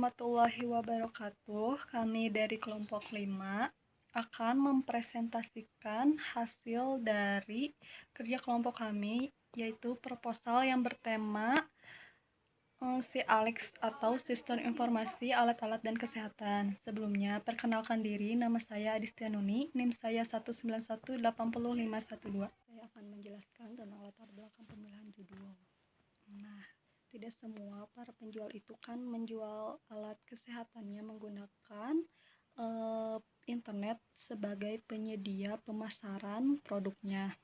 warahmatullahi wabarakatuh. Kami dari kelompok 5 akan mempresentasikan hasil dari kerja kelompok kami, yaitu proposal yang bertema Alex atau Sistem Informasi Alat-alat dan Kesehatan. Sebelumnya, perkenalkan diri, nama saya Adistianuni, NIM saya 191805512. Saya akan menjelaskan tentang latar belakang pemilihan judul. Nah, tidak semua para penjual itu kan menjual alat kesehatannya menggunakan internet sebagai penyedia pemasaran produknya.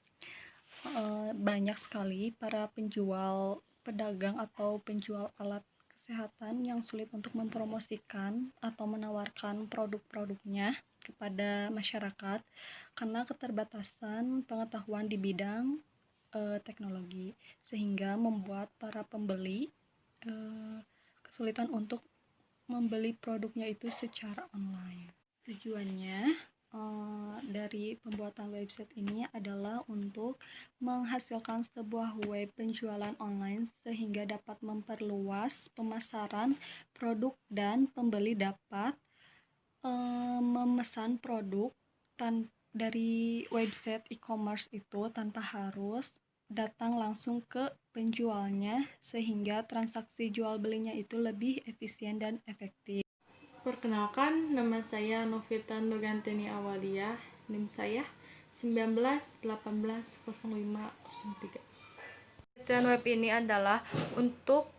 Banyak sekali para penjual, pedagang atau penjual alat kesehatan yang sulit untuk mempromosikan atau menawarkan produk-produknya kepada masyarakat karena keterbatasan pengetahuan di bidang teknologi, sehingga membuat para pembeli kesulitan untuk membeli produknya itu secara online. Tujuannya dari pembuatan website ini adalah untuk menghasilkan sebuah web penjualan online sehingga dapat memperluas pemasaran produk dan pembeli dapat memesan produk dari website e-commerce itu tanpa harus datang langsung ke penjualnya, sehingga transaksi jual belinya itu lebih efisien dan efektif. Perkenalkan, nama saya Novita Nurgantini Awalia, NIM saya 19180503. Penelitian web ini adalah untuk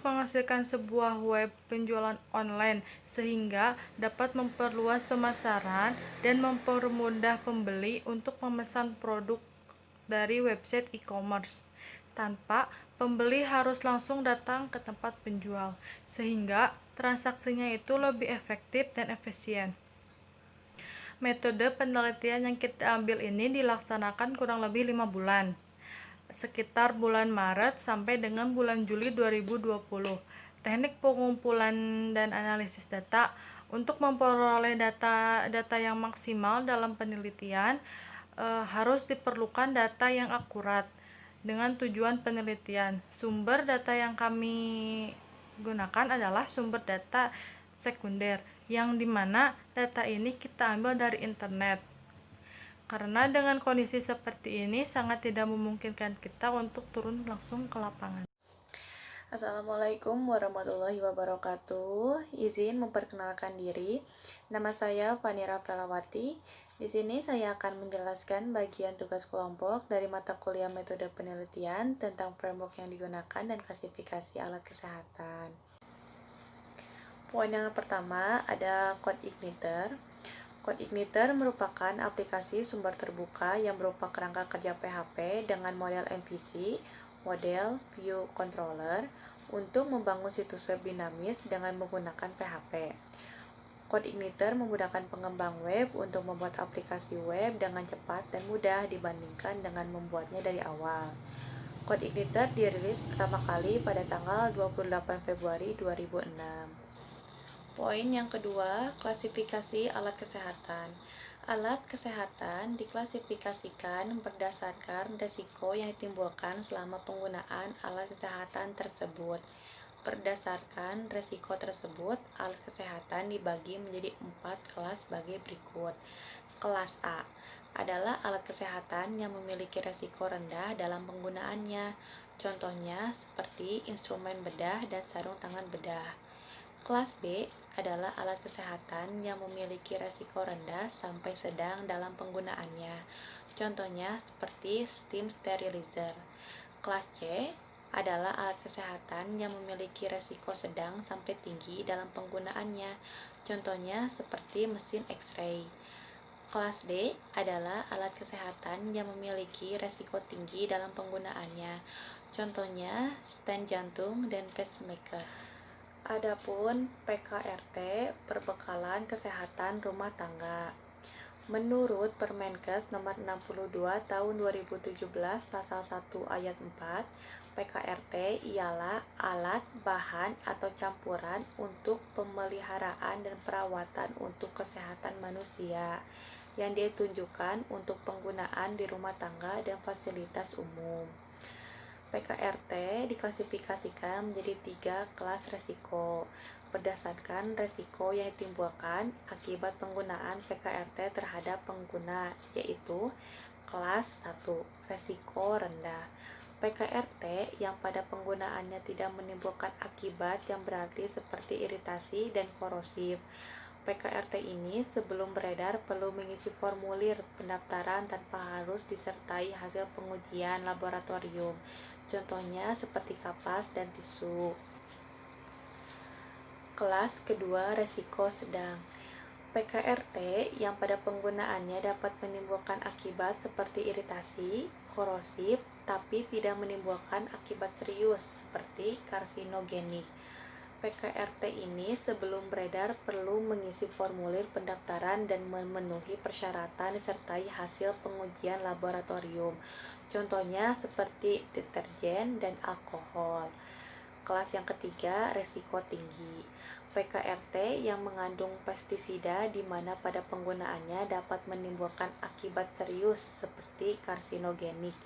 menghasilkan sebuah web penjualan online sehingga dapat memperluas pemasaran dan mempermudah pembeli untuk memesan produk dari website e-commerce tanpa pembeli harus langsung datang ke tempat penjual, sehingga transaksinya itu lebih efektif dan efisien. Metode penelitian yang kita ambil ini dilaksanakan kurang lebih 5 bulan, sekitar bulan Maret sampai dengan bulan Juli 2020. Teknik pengumpulan dan analisis data. Untuk memperoleh data yang maksimal dalam penelitian, harus diperlukan data yang akurat dengan tujuan penelitian. Sumber data yang kami gunakan adalah sumber data sekunder, yang dimana data ini kita ambil dari internet. Karena dengan kondisi seperti ini sangat tidak memungkinkan kita untuk turun langsung ke lapangan. Assalamualaikum warahmatullahi wabarakatuh. Izin memperkenalkan diri. Nama saya Fani Rafelawati. Di sini saya akan menjelaskan bagian tugas kelompok dari mata kuliah metode penelitian tentang framework yang digunakan dan klasifikasi alat kesehatan. Poin yang pertama ada Code Igniter. Code Igniter merupakan aplikasi sumber terbuka yang berupa kerangka kerja PHP dengan model MVC, model View Controller, untuk membangun situs web dinamis dengan menggunakan PHP. Code Igniter memudahkan pengembang web untuk membuat aplikasi web dengan cepat dan mudah dibandingkan dengan membuatnya dari awal. Code Igniter dirilis pertama kali pada tanggal 28 Februari 2006. Poin yang kedua, klasifikasi alat kesehatan. Alat kesehatan diklasifikasikan berdasarkan risiko yang ditimbulkan selama penggunaan alat kesehatan tersebut. Berdasarkan risiko tersebut, alat kesehatan dibagi menjadi 4 kelas sebagai berikut. Kelas A adalah alat kesehatan yang memiliki risiko rendah dalam penggunaannya. Contohnya seperti instrumen bedah dan sarung tangan bedah. Kelas B adalah alat kesehatan yang memiliki risiko rendah sampai sedang dalam penggunaannya. Contohnya seperti steam sterilizer. Kelas C adalah alat kesehatan yang memiliki risiko sedang sampai tinggi dalam penggunaannya. Contohnya seperti mesin X-ray. Kelas D adalah alat kesehatan yang memiliki risiko tinggi dalam penggunaannya. Contohnya stent jantung dan pacemaker. Adapun PKRT, perbekalan kesehatan rumah tangga. Menurut Permenkes nomor 62 tahun 2017 pasal 1 ayat 4, PKRT ialah alat, bahan, atau campuran untuk pemeliharaan dan perawatan untuk kesehatan manusia yang ditunjukkan untuk penggunaan di rumah tangga dan fasilitas umum. PKRT diklasifikasikan menjadi 3 kelas resiko berdasarkan resiko yang ditimbulkan akibat penggunaan PKRT terhadap pengguna, yaitu kelas 1, resiko rendah. PKRT yang pada penggunaannya tidak menimbulkan akibat yang berarti seperti iritasi dan korosif. PKRT ini sebelum beredar perlu mengisi formulir pendaftaran tanpa harus disertai hasil pengujian laboratorium. Contohnya seperti kapas dan tisu. Kelas kedua, resiko sedang. PKRT yang pada penggunaannya dapat menimbulkan akibat seperti iritasi, korosif, tapi tidak menimbulkan akibat serius seperti karsinogenik. PKRT ini sebelum beredar perlu mengisi formulir pendaftaran dan memenuhi persyaratan disertai hasil pengujian laboratorium. Contohnya seperti deterjen dan alkohol. Kelas yang ketiga, resiko tinggi. PKRT yang mengandung pestisida di mana pada penggunaannya dapat menimbulkan akibat serius seperti karsinogenik.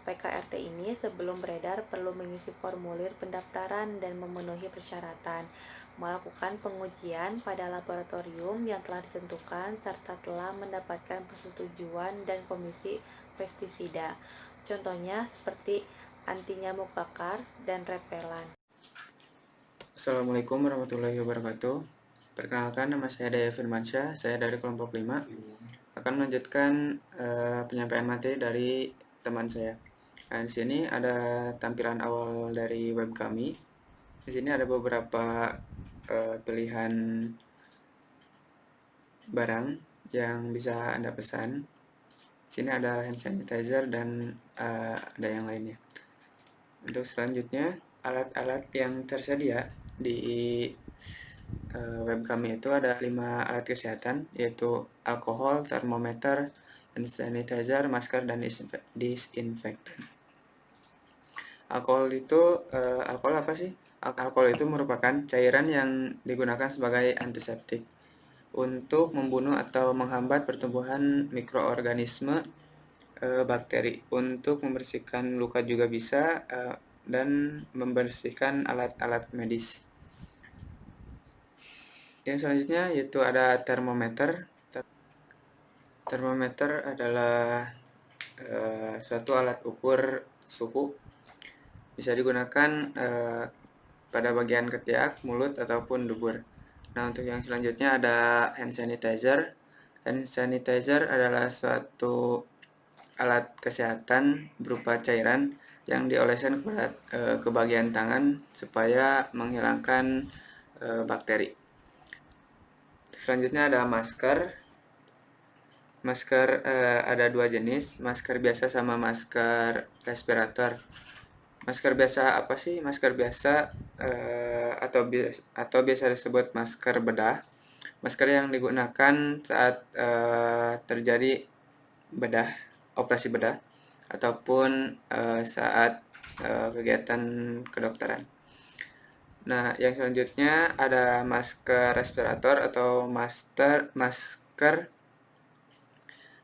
PKRT ini sebelum beredar perlu mengisi formulir pendaftaran dan memenuhi persyaratan, melakukan pengujian pada laboratorium yang telah ditentukan serta telah mendapatkan persetujuan dan komisi pestisida. Contohnya seperti anti nyamuk bakar dan repelan. Assalamualaikum warahmatullahi wabarakatuh. Perkenalkan, nama saya Daya Firmansyah, saya dari kelompok 5. Akan melanjutkan penyampaian materi dari teman saya. Nah, di sini ada tampilan awal dari web kami. Di sini ada beberapa pilihan barang yang bisa Anda pesan. Di sini ada hand sanitizer dan ada yang lainnya. Untuk selanjutnya, alat-alat yang tersedia di web kami itu ada 5 alat kesehatan, yaitu alkohol, termometer, hand sanitizer, masker, dan disinfektan. Alkohol itu alkohol apa sih? Alkohol itu merupakan cairan yang digunakan sebagai antiseptik untuk membunuh atau menghambat pertumbuhan mikroorganisme bakteri, untuk membersihkan luka juga bisa, dan membersihkan alat-alat medis. Yang selanjutnya yaitu ada termometer. Termometer adalah suatu alat ukur suhu, bisa digunakan pada bagian ketiak, mulut, ataupun dubur. Nah, untuk yang selanjutnya ada hand sanitizer. Hand sanitizer adalah suatu alat kesehatan berupa cairan yang dioleskan ke bagian tangan supaya menghilangkan bakteri. Selanjutnya ada masker. Masker ada 2 jenis, masker biasa sama masker respirator. Masker biasa apa sih? Masker biasa atau biasa disebut masker bedah. Masker yang digunakan saat terjadi operasi bedah ataupun saat kegiatan kedokteran. Nah, yang selanjutnya ada masker respirator atau masker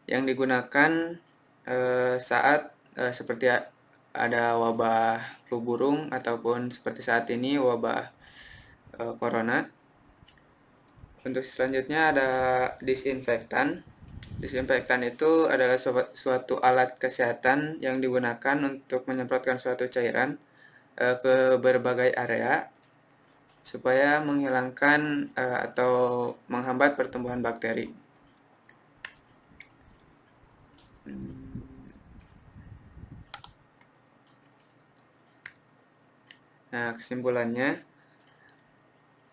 yang digunakan saat seperti ada wabah flu burung ataupun seperti saat ini wabah corona. Untuk selanjutnya ada disinfektan. Disinfektan itu adalah suatu alat kesehatan yang digunakan untuk menyemprotkan suatu cairan ke berbagai area supaya menghilangkan atau menghambat pertumbuhan bakteri. Nah, kesimpulannya,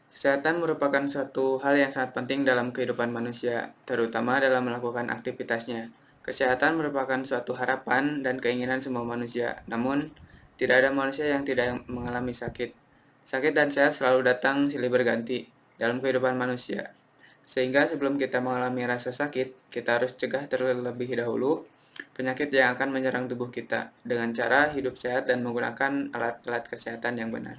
kesehatan merupakan suatu hal yang sangat penting dalam kehidupan manusia, terutama dalam melakukan aktivitasnya. Kesehatan merupakan suatu harapan dan keinginan semua manusia, namun tidak ada manusia yang tidak mengalami sakit. Sakit dan sehat selalu datang silih berganti dalam kehidupan manusia. Sehingga sebelum kita mengalami rasa sakit, kita harus cegah terlebih dahulu penyakit yang akan menyerang tubuh kita dengan cara hidup sehat dan menggunakan alat-alat kesehatan yang benar.